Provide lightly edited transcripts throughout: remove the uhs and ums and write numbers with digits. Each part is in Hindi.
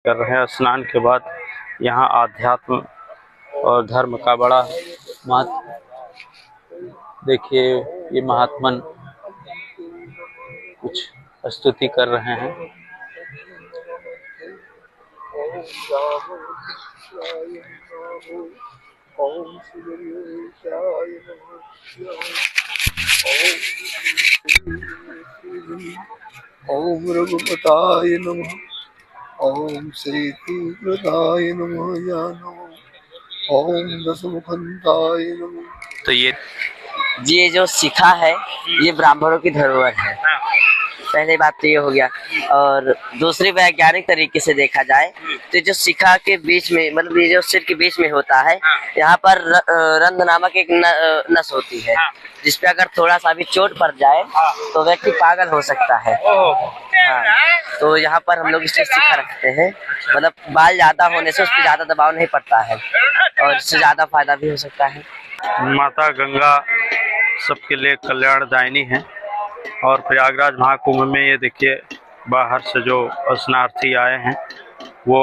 कर रहे हैं। स्नान के बाद यहाँ आध्यात्म और धर्म का बड़ा महत्व। देखिए ये महात्मन कुछ स्तुति कर रहे हैं। ओम रघुपताय नमः। ओम श्री तीव्रताय नमः। या नमः ओम दशमुखंताय नमः। तो ये जो शिखा है ये ब्राह्मणों की धरोहर है। पहले बात तो ये हो गया। और दूसरी वैज्ञानिक तरीके से देखा जाए तो जो शिखा के बीच में मतलब ये जो सिर के बीच में होता है, यहाँ पर रंध्र नामक एक नस होती है, जिसपे अगर थोड़ा सा भी चोट पड़ जाए तो व्यक्ति पागल हो सकता है। हाँ, तो यहाँ पर हम लोग इसलिए शिखा रखते हैं, मतलब बाल ज्यादा होने से उस पर ज्यादा दबाव नहीं पड़ता है और इससे ज्यादा फायदा भी हो सकता है। माता गंगा सबके लिए कल्याणदायिनी है। और प्रयागराज महाकुंभ में ये देखिए बाहर से जो स्नानार्थी आए हैं वो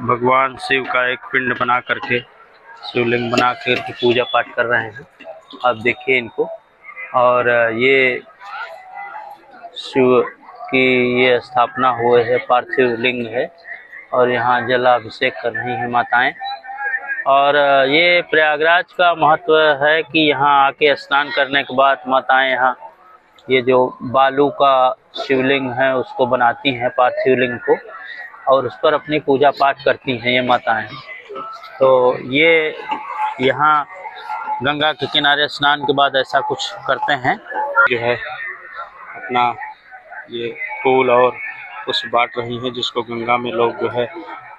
भगवान शिव का एक पिंड बना करके, शिवलिंग बना करके पूजा पाठ कर रहे हैं। आप देखिए इनको। और ये शिव की ये स्थापना हुए है, पार्थिव लिंग है और यहाँ जलाभिषेक कर रही हैं माताएं। और ये प्रयागराज का महत्व है कि यहाँ आके स्नान करने के बाद माताएं यहाँ ये जो बालू का शिवलिंग है उसको बनाती हैं, पार्थिव लिंग को, और उस पर अपनी पूजा पाठ करती हैं ये माताएं। तो ये यहाँ गंगा के किनारे स्नान के बाद ऐसा कुछ करते हैं। जो है अपना ये फूल और पुष्प बांट रही हैं, जिसको गंगा में लोग जो है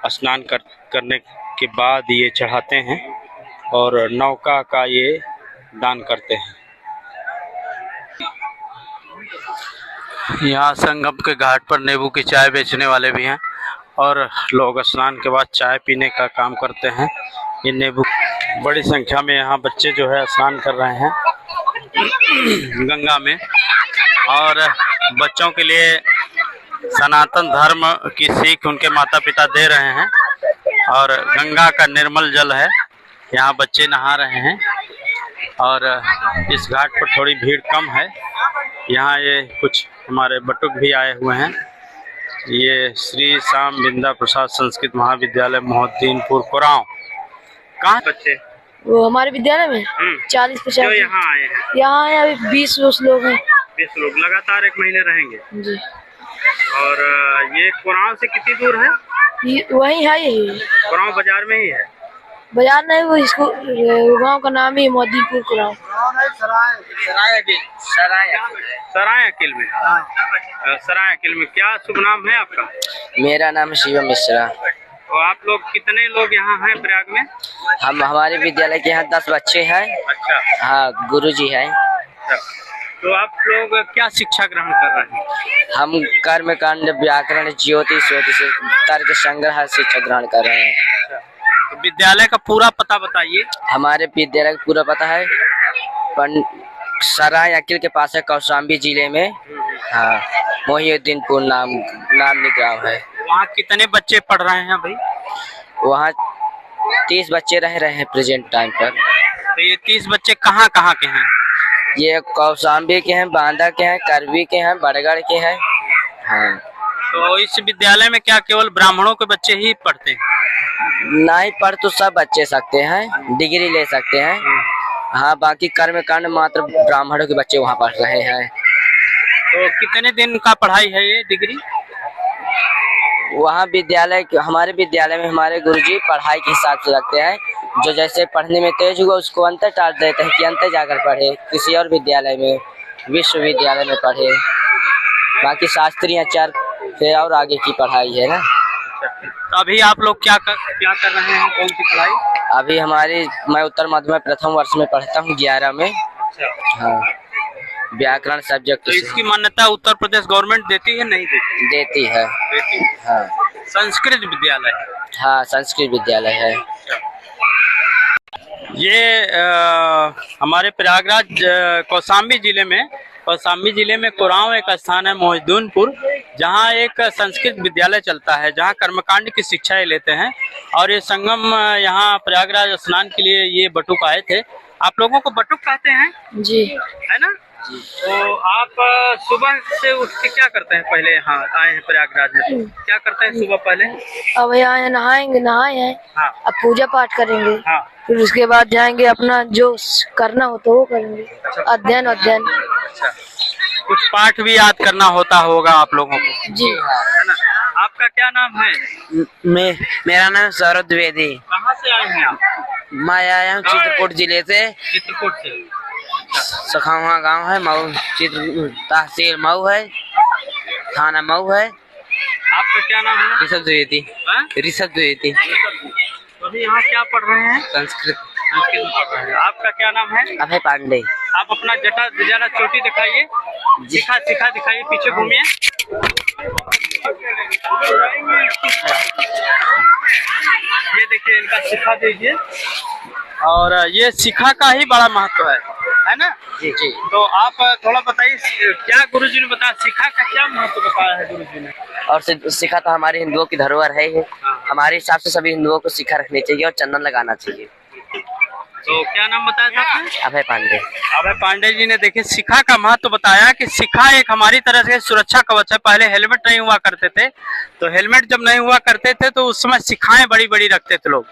स्नान करने के बाद ये चढ़ाते हैं और नौका का ये दान करते हैं। यहाँ संगम के घाट पर नींबू की चाय बेचने वाले भी हैं और लोग स्नान के बाद चाय पीने का काम करते हैं। ये नींबू बड़ी संख्या में यहाँ बच्चे जो है स्नान कर रहे हैं गंगा में। और बच्चों के लिए सनातन धर्म की सीख उनके माता पिता दे रहे हैं। और गंगा का निर्मल जल है, यहाँ बच्चे नहा रहे हैं। और इस घाट पर थोड़ी भीड़ कम है। यहाँ ये कुछ हमारे बटुक भी आए हुए हैं। ये श्री श्याम बिंदा प्रसाद संस्कृत महाविद्यालय मोहद्दीनपुर कुरांव। कहाँ बच्चे? वो हमारे विद्यालय में 40-50 यहाँ आए हैं। यहाँ है अभी 20 लोग हैं। 20 लोग लगातार 1 महीने रहेंगे जी। और ये कुरांव से कितनी दूर है? वही है, यही कुरांव बाजार में ही है। बाजार नहीं, वो इसको गांव का नाम ही मोहद्दीनपुर कुरांव। सराय अकिल में। सराय अकिल में। क्या शुभ नाम है आपका? मेरा नाम शिवम मिश्रा। तो आप लोग कितने लोग यहाँ हैं प्रयाग में? हमारे विद्यालय के यहाँ 10 बच्चे हैं। अच्छा। हाँ, गुरुजी हैं। अच्छा। तो आप लोग क्या शिक्षा ग्रहण कर रहे हैं? हम कर्म कांड, व्याकरण, ज्योतिष तर्क संग्रह शिक्षा ग्रहण कर रहे हैं। अच्छा। तो विद्यालय का पूरा पता बताइए। हमारे विद्यालय का पूरा पता है सराय अकिल के पास है, कौशाम्बी जिले में। हाँ, मोहिउद्दीनपुर नाम गाँव है। वहाँ कितने बच्चे पढ़ रहे हैं भाई? वहाँ 30 बच्चे रह रहे हैं प्रेजेंट टाइम पर। तो ये 30 बच्चे कहाँ कहाँ के हैं? ये कौशाम्बी के हैं, बांदा के हैं, करवी के हैं, बड़गढ़ के हैं। हाँ। तो इस विद्यालय में क्या केवल ब्राह्मणों के बच्चे ही पढ़ते हैं? नहीं, पढ़ तो सब बच्चे सकते हैं, डिग्री ले सकते हैं। हाँ, बाकी कर्म कांड मात्र ब्राह्मणों के बच्चे वहाँ पढ़ रहे हैं। तो कितने दिन का पढ़ाई है ये डिग्री? वहाँ हमारे विद्यालय में हमारे गुरुजी पढ़ाई के हिसाब से रखते हैं। जो जैसे पढ़ने में तेज हुआ उसको अंतर टाल देते हैं कि अंतर जाकर पढ़े, किसी और विद्यालय में, विश्वविद्यालय में पढ़े। बाकी शास्त्रीय आचार्य फिर और आगे की पढ़ाई है ना। तो अभी आप लोग क्या कर रहे हैं? कौन सी पढ़ाई? अभी मैं उत्तर माध्यमिक प्रथम वर्ष में पढ़ता हूँ, 11 में। हाँ, व्याकरण सब्जेक्ट। तो इसकी मान्यता उत्तर प्रदेश गवर्नमेंट देती है नहीं देती? देती है। हाँ। संस्कृत विद्यालय? हाँ, संस्कृत विद्यालय है। ये हमारे प्रयागराज कौशाम्बी जिले में कौशाम्बी जिले में कुरांव एक स्थान है मोहिउद्दीनपुर, जहाँ एक संस्कृत विद्यालय चलता है, जहाँ कर्मकांड की शिक्षाएं लेते हैं। और ये संगम यहाँ प्रयागराज स्नान के लिए ये बटुक आए थे। आप लोगों को बटुक कहते हैं जी। है ना? तो आप सुबह से उठ के क्या करते हैं? पहले यहाँ आए हैं प्रयागराज में, तो क्या करते हैं सुबह पहले? अब यहाँ नहाएंगे, नहाए हैं। हाँ। अब पूजा पाठ करेंगे। हाँ। फिर उसके बाद जाएंगे, अपना जो करना हो तो वो करेंगे। अध्ययन। अच्छा, कुछ पाठ भी याद करना होता होगा आप लोगों को? जी। है ना? आपका क्या नाम है? मेरा नाम सौरभ द्विवेदी। कहाँ से आए हैं आप? मैं आया हूँ चित्रकूट जिले से। चित्रकूट से। सखावा गांव है, मऊ तहसील मऊ है, थाना मऊ है। आपका क्या नाम है? ऋषभ द्विवेदी। हाँ? ऋषभ द्विवेदी। तो अभी यहाँ क्या पढ़ रहे हैं? संस्कृत में पढ़ रहे हैं। आपका क्या नाम है? अभय पांडे। आप अपना जटा जरा चोटी दिखाइए, सिखा दिखाइए, पीछे घूमिए। ये देखिए, इनका सिखा दीजिए। और ये सिखा का ही बड़ा महत्व है ना? जी जी। तो आप थोड़ा बताइए, क्या गुरुजी ने बताया, सिखा का क्या महत्व बताया है गुरुजी ने? और सिखा तो हमारे हिंदुओं की धरोहर है ही। हमारे हिसाब से सभी हिंदुओं को सिखा रखनी चाहिए और चंदन लगाना चाहिए। तो क्या नाम बताया था आपने? अभय पांडे। अभय पांडे जी ने देखिए सिखा का महत्व बताया कि सिखा एक हमारी तरह से सुरक्षा कवच है। पहले हेलमेट नहीं हुआ करते थे, तो हेलमेट जब नहीं हुआ करते थे तो उस समय सिखाएं बड़ी बड़ी रखते थे लोग।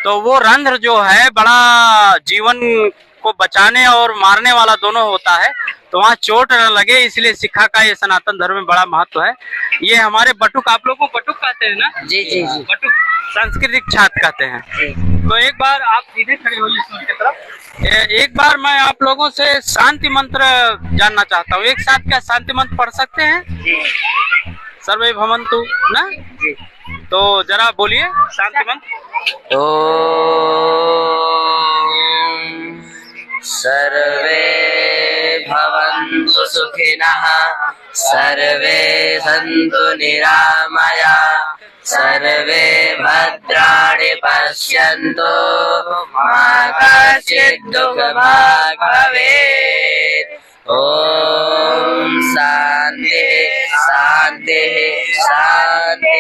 तो वो रंध्र जो है बड़ा जीवन को बचाने और मारने वाला दोनों होता है, तो वहाँ चोट न लगे, इसलिए सिखा का ये सनातन धर्म में बड़ा महत्व है। ये हमारे बटुक, आप लोगों को बटुक कहते हैं ना? जी जी जी। बटुक सांस्कृतिक छात्र कहते हैं। तो एक बार आप सीधे खड़े होइए सूर्य की तरफ। एक बार मैं आप लोगों से शांति मंत्र जानना चाहता हूँ। एक साथ क्या शांति मंत्र पढ़ सकते हैं? सर्वे भवन्तु ना? तो जरा बोलिए शांति मंत्र। ओम सर्वे भवन्तु सुखिनः, सर्वे सन्तु निरामया, सर्वे भद्राणि पश्यन्तु, मा कश्चित् दुःखभाग् भवेत्। ओम शांति शांति शांति।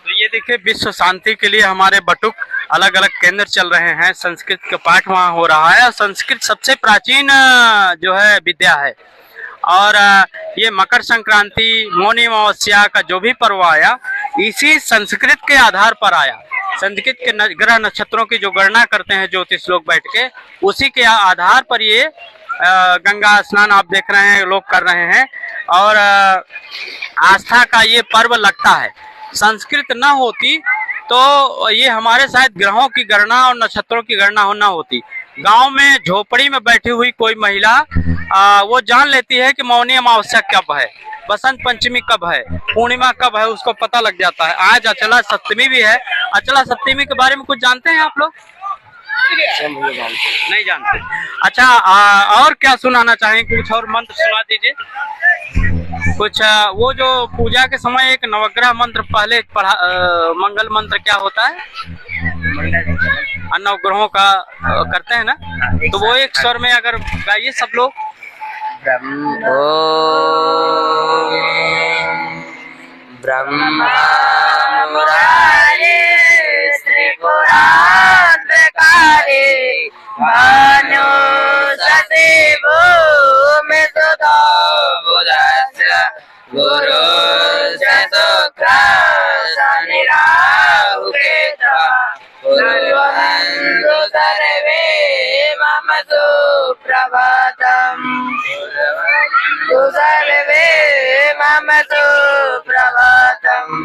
तो ये देखिए, विश्व शांति के लिए हमारे बटुक अलग अलग केंद्र चल रहे हैं। संस्कृत का पाठ वहाँ हो रहा है। संस्कृत सबसे प्राचीन जो है विद्या है। और ये मकर संक्रांति, मौनी अमावस्या का जो भी पर्व आया, इसी संस्कृत के आधार पर आया। संस्कृत के ग्रह नक्षत्रों की जो गणना करते हैं ज्योतिष लोग बैठ के, उसी के आधार पर ये गंगा स्नान आप देख रहे हैं लोग कर रहे हैं। और आस्था का ये पर्व लगता है। संस्कृत न होती तो ये हमारे शायद ग्रहों की गणना और नक्षत्रों की गणना होना होती। गांव में झोपड़ी में बैठी हुई कोई महिला वो जान लेती है कि मौनी अमावस्या कब है, बसंत पंचमी कब है, पूर्णिमा कब है, उसको पता लग जाता है। आज अचला सप्तमी भी है। अचला सप्तमी के बारे में कुछ जानते हैं आप लोग? नहीं जानते। अच्छा, और क्या सुनाना चाहेंगे? कुछ और मंत्र सुना दीजिए। कुछ वो जो पूजा के समय एक नवग्रह मंत्र पहले पढ़ा, मंगल मंत्र क्या होता है? नवग्रहों का करते हैं ना, तो वो एक स्वर में अगर गाइए सब लोग। ब्रह्मा मुरारे त्रिपुरांतकारे भानु सदेवो में सदा बुधस्य गुरु शुक्र शनि राहु केतु कुर्वन्तु सर्वे मम सुप्रभातम्, सर्वे मम सुप्रभातम्।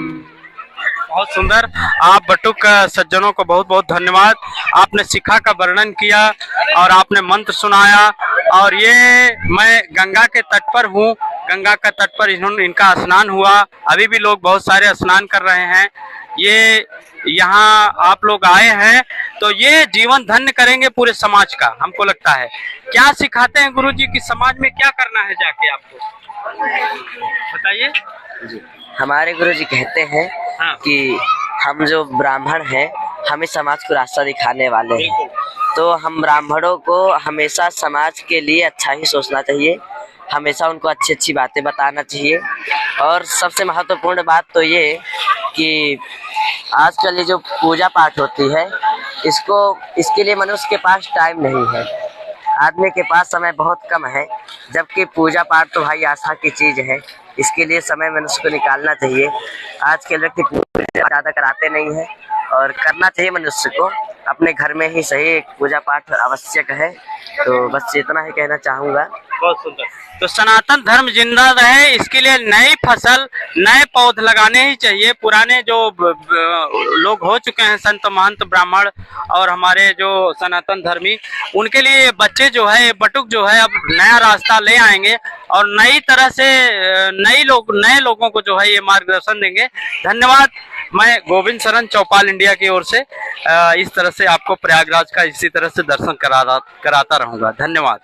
बहुत सुंदर। आप बटुक सज्जनों को बहुत बहुत धन्यवाद। आपने सिखा का वर्णन किया और आपने मंत्र सुनाया। और ये मैं गंगा के तट पर हूँ। गंगा का तट पर इनका स्नान हुआ। अभी भी लोग बहुत सारे स्नान कर रहे हैं। ये यहाँ आप लोग आए हैं तो ये जीवन धन्य करेंगे पूरे समाज का, हमको लगता है। क्या सिखाते हैं गुरुजी कि समाज में क्या करना है जाके, आपको बताइए। हमारे गुरुजी कहते हैं कि हम जो ब्राह्मण हैं, हमें समाज को रास्ता दिखाने वाले हैं। तो हम ब्राह्मणों को हमेशा समाज के लिए अच्छा ही सोचना चाहिए, हमेशा उनको अच्छी अच्छी बातें बताना चाहिए। और सबसे महत्वपूर्ण बात तो ये कि आजकल ये जो पूजा पाठ होती है इसके लिए मनुष्य के पास टाइम नहीं है, आदमी के पास समय बहुत कम है, जबकि पूजा पाठ तो भाई आस्था की चीज़ है, इसके लिए समय मनुष्य को निकालना चाहिए। आज के व्यक्ति पूजा ज़्यादा कराते नहीं है और करना चाहिए मनुष्य को, अपने घर में ही सही पूजा पाठ आवश्यक है। तो बस इतना ही कहना चाहूँगा। बहुत सुंदर। तो सनातन धर्म जिंदा रहे, इसके लिए नई फसल, नए पौध लगाने ही चाहिए। पुराने जो लोग हो चुके हैं, संत महंत ब्राह्मण और हमारे जो सनातन धर्मी, उनके लिए बच्चे जो है, बटुक जो है, अब नया रास्ता ले आएंगे और नई तरह से नए लोगों को जो है ये मार्गदर्शन देंगे। धन्यवाद। मैं गोविंद शरण चौपाल इंडिया की ओर से इस तरह से आपको प्रयागराज का इसी तरह से दर्शन कराता रहूंगा। धन्यवाद।